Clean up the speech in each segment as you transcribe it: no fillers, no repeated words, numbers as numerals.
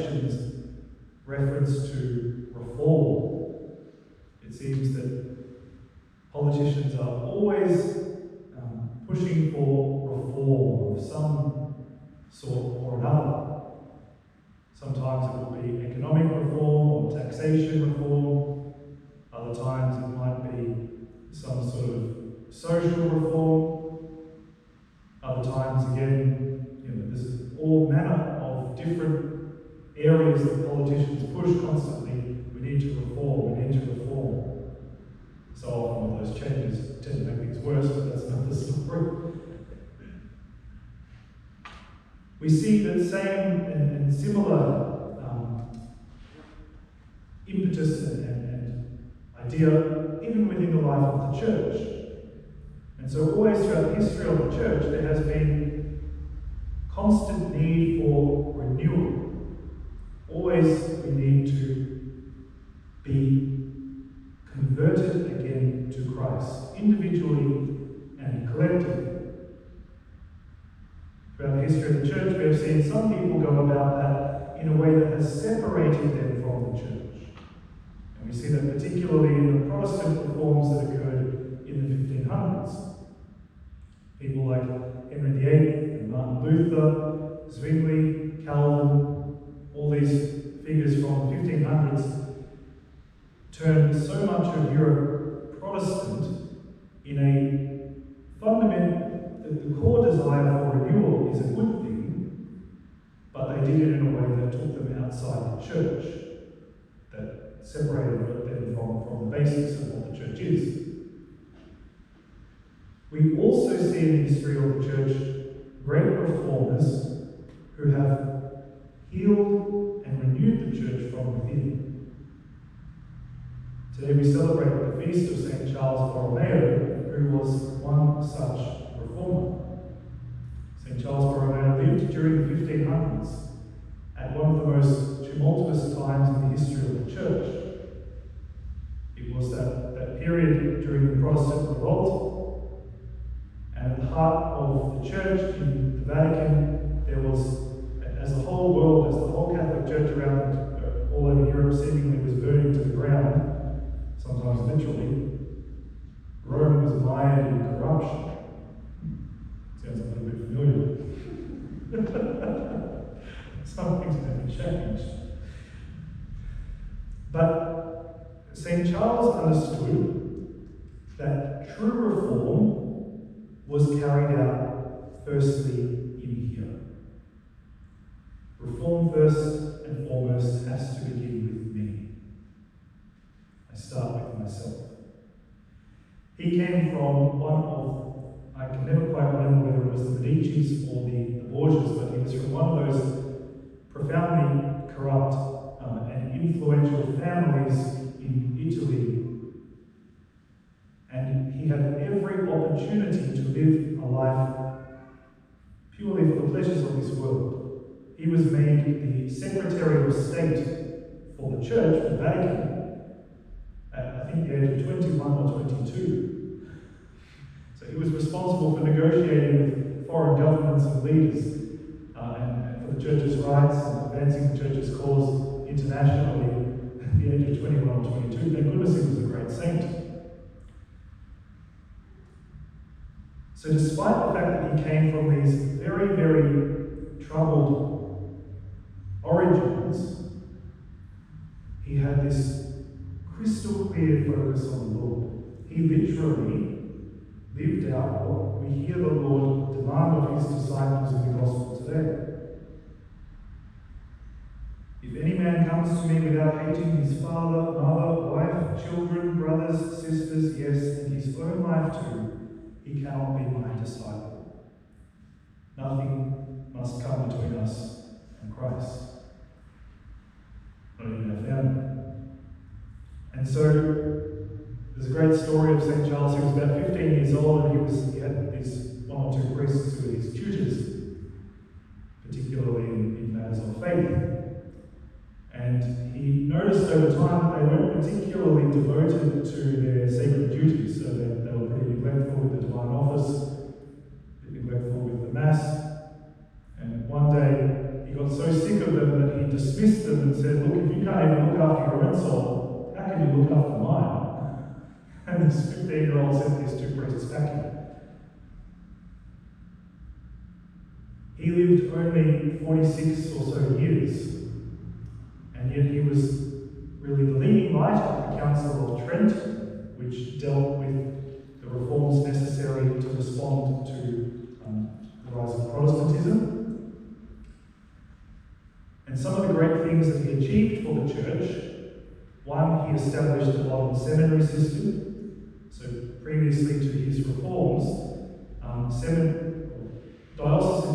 Revelation's reference to reform. It seems that politicians are always pushing for reform of some sort or another. Sometimes it will be economic reform or taxation reform. Other times it might be some sort of social reform. Other times again, there's all manner of different areas that politicians push constantly. We need to reform, we need to reform. So often all those changes tend to make things worse, but that's another story. We see that same and similar impetus and idea even within the life of the church. And so always throughout the history of the church there has been constant need for renewal. Always we need to be converted again to Christ, individually and collectively. Throughout the history of the church, we have seen some people go about that in a way that has separated them from the church. And we see that particularly in the Protestant reforms that occurred in the 1500s. People like Henry VIII and Martin Luther, Zwingli, Calvin, all these figures from the 1500s turned so much of Europe Protestant in a fundamental, the core desire for renewal is a good thing, but they did it in a way that took them outside the church, that separated them from the basics of what the church is. We also see in the history of the church great reformers who have healed and renewed the church from within. Today we celebrate the feast of St. Charles Borromeo, who was one such reformer. St. Charles Borromeo lived during the 1500s at one of the most tumultuous times in the history of the church. It was that period during the Protestant revolt, and at the heart of the church in the Vatican, there was, as the whole world, as the whole Catholic Church around all over Europe seemingly was burning to the ground, sometimes literally, Rome was mired in corruption. Sounds a little bit familiar. Something's never changed. But St. Charles understood that true reform was carried out firstly in here. Reform first and foremost has to begin with me. I start with myself. He came from one of, I can never quite remember whether it was the Medicis or the Borgias, but he was from one of those profoundly corrupt and influential families in Italy. And he had every opportunity to live a life purely for the pleasures of this world. He was made the Secretary of State for the Church, for the Vatican, at I think the age of 21 or 22. So he was responsible for negotiating with foreign governments and leaders and for the Church's rights and advancing the Church's cause internationally at the age of 21 or 22. Thank goodness he was a great saint. So despite the fact that he came from these very, very troubled origins, he had this crystal clear focus on the Lord. He literally lived out what we hear the Lord demand of his disciples in the gospel today. If any man comes to me without hating his father, mother, wife, children, brothers, sisters, yes, and his own life too, he cannot be my disciple. Nothing must come between us and Christ. Not even our family. And so, there's a great story of St. Charles. He was about 15 years old, and he had these one or two priests who were his tutors, particularly in matters of faith. And he noticed over time that they weren't particularly devoted to their sacred duties, so they were pretty neglectful with the divine office, neglectful with the Mass. And one day he got so sick of them that he dismissed them and said, look, if you can't even look after your own soul, how can you look after mine? And this 15-year-old sent these two priests packing. He lived only 46 or so years, and yet he was really the leading light at the Council of Trent, which dealt with the reforms necessary to respond to the rise of Protestantism. And some of the great things that he achieved for the church: one, he established a modern seminary system. So previously to his reforms, diocesan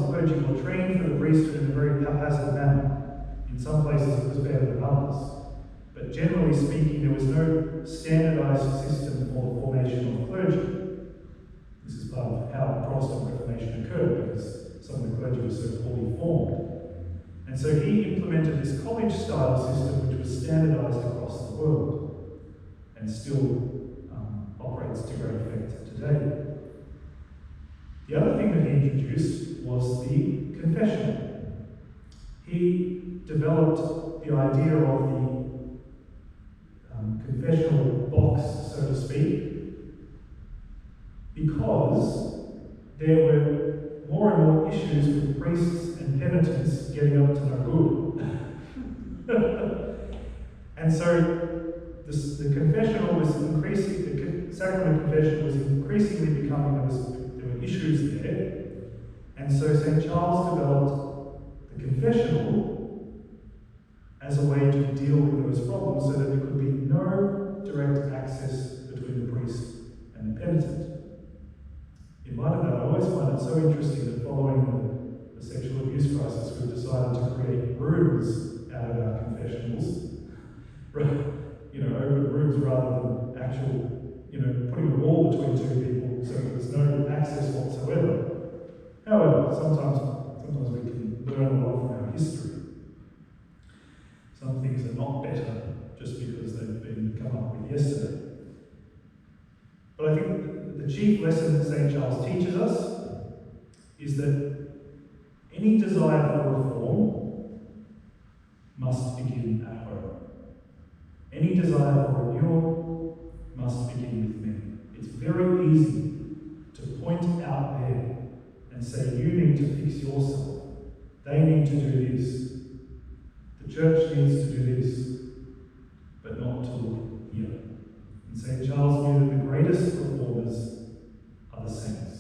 clergy were trained for the priesthood in a very haphazard manner. In some places it was better than others. But generally speaking, there was no standardized system for the formation of clergy. This is part of how the Protestant Reformation occurred, because some of the clergy were so poorly formed. And so he implemented this college-style system which was standardized across the world and still operates to great effect today. The other thing that he introduced was the confessional. He developed the idea of the confessional box, so to speak, because there were more and more issues with priests and penitents getting up to no good. And so the confessional was increasing, the sacrament of confession was increasingly becoming, there were issues there. And so St. Charles developed the confessional as a way to deal with those problems, so that there could be no direct access between the priest and the penitent. In light of that, I always find it so interesting that following the sexual abuse crisis, we've decided to create rooms out of our confessionals. Open rooms rather than actual, putting a wall between two people so that there's no access whatsoever. However, sometimes we can learn a lot from our history. Some things are not better just because they've been come up with yesterday. But I think the chief lesson that St. Charles teaches us is that any desire for reform must begin at home. Any desire for renewal must begin with men. It's very easy to point out there and say, you need to fix yourself. They need to do this. The church needs to do this, but not to look here. And St. Charles knew that the greatest reformers are the saints.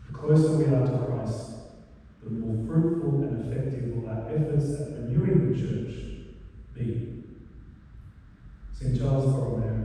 The closer we are to Christ, the more fruitful and effective will our efforts at renewing the church be. St. Charles Borromeo